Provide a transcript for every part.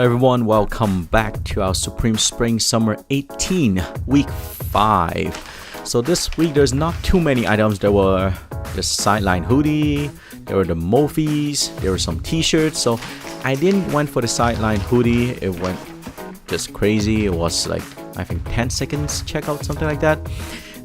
Hello everyone, welcome back to our Supreme Spring Summer 18 week 5. So this week there's not too many items. There were the sideline hoodie, there were the Mophies, there were some t-shirts. So I didn't went for the sideline hoodie. It went just crazy. It was like I think 10 seconds checkout, something like that.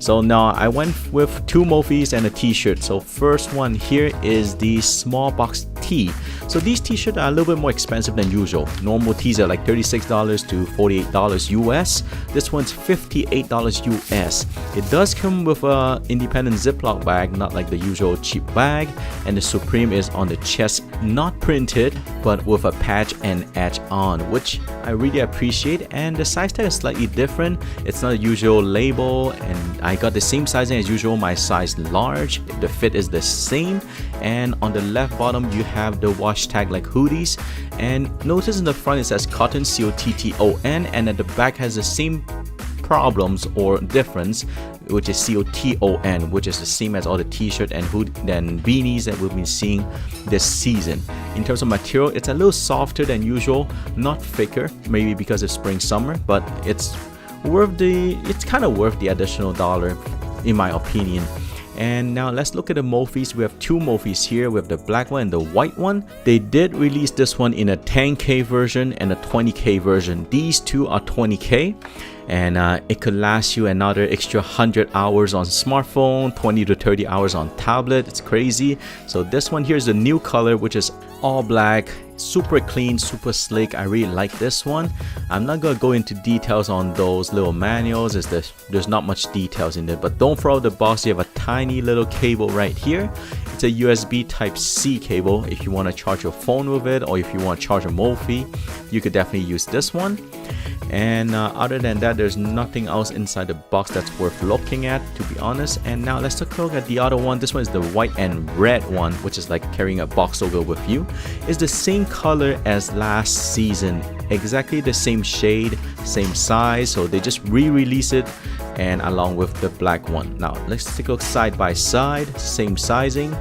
So now I went with two Mophies and a t-shirt. So first one here is the small box tee. So these t-shirts are a little bit more expensive than usual. Normal tees are like $36 to $48 US. This one's $58 US. It does come with a independent Ziploc bag, not like the usual cheap bag. And the Supreme is on the chest, not printed, but with a patch and edge on, which I really appreciate. And the size tag is slightly different. It's not a usual label, and I got the same sizing as usual, my size large. The fit is the same. And on the left bottom you have the wash tag like hoodies, and notice in the front it says cotton, C-O-T-T-O-N, and at the back has the same problems or difference, which is C-O-T-O-N, which is the same as all the t-shirt and hood and beanies that we've been seeing this season. In terms of material, it's a little softer than usual, not thicker, maybe because it's spring summer, but it's kind of worth the additional dollar in my opinion. And now let's look at the Mophies. We have two Mophies here. We have the black one and the white one. They did release this one in a 10K version and a 20K version. These two are 20K, and it could last you another extra 100 hours on smartphone, 20 to 30 hours on tablet. It's crazy. So this one here is the new color, which is all black, super clean, super slick. I really like this one. I'm not gonna go into details on those little manuals, as there's not much details in there, but don't throw out the box. You have a tiny little cable right here. It's a USB type C cable. If you want to charge your phone with it, or if you want to charge a Mophie, you could definitely use this one. And other than that, there's nothing else inside the box that's worth looking at, to be honest. And now let's take a look at the other one. This one is the white and red one, which is like carrying a box logo with you. It's the same color as last season, exactly the same shade, same size. So they just re-release it, and along with the black one. Now let's take a look side by side, same sizing.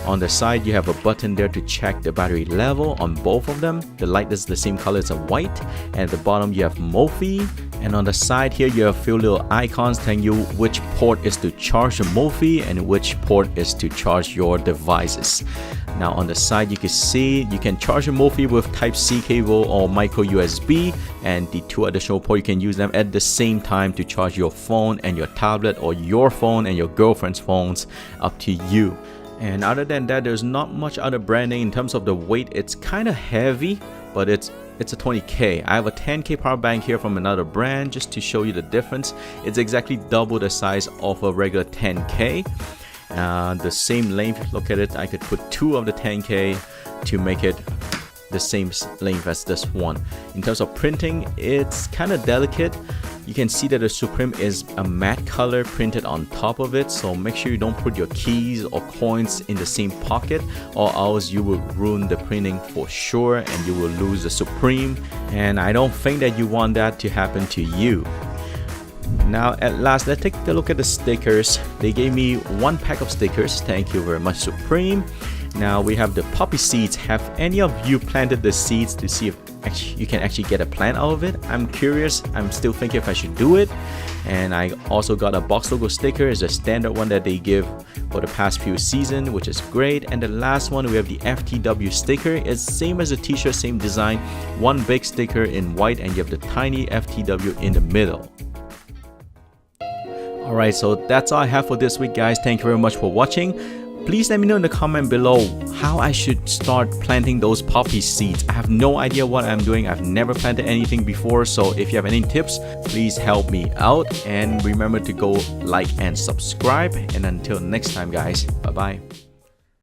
On the side you have a button there to check the battery level on both of them. The light is the same color as a white, and at the bottom you have Mophie. And on the side here you have a few little icons telling you which port is to charge the Mophie and which port is to charge your devices. Now on the side you can see you can charge a Mophie with Type-C cable or micro USB, and the two additional ports you can use them at the same time to charge your phone and your tablet, or your phone and your girlfriend's phones, up to you. And other than that, there's not much other branding. In terms of the weight, it's kind of heavy, but it's a 20K. I have a 10K power bank here from another brand just to show you the difference. It's exactly double the size of a regular 10K. The same length, look at it, I could put two of the 10K to make it the same length as this one. In terms of printing, it's kind of delicate. You can see that the Supreme is a matte color printed on top of it, so make sure you don't put your keys or coins in the same pocket, or else you will ruin the printing for sure and you will lose the Supreme, and I don't think that you want that to happen to you. Now at last, let's take a look at the stickers. They gave me one pack of stickers. Thank you very much, Supreme. Now we have the poppy seeds. Have any of you planted the seeds to see if you can actually get a plant out of it? I'm curious. I'm still thinking if I should do it. And I also got a box logo sticker. It's a standard one that they give for the past few seasons, which is great. And the last one, we have the FTW sticker. It's same as the t-shirt, same design, one big sticker in white, and you have the tiny FTW in the middle. Alright, so that's all I have for this week, guys. Thank you very much for watching. Please let me know in the comment below how I should start planting those poppy seeds. I have no idea what I'm doing. I've never planted anything before, so if you have any tips, please help me out. And remember to go like and subscribe. And until next time, guys, bye bye.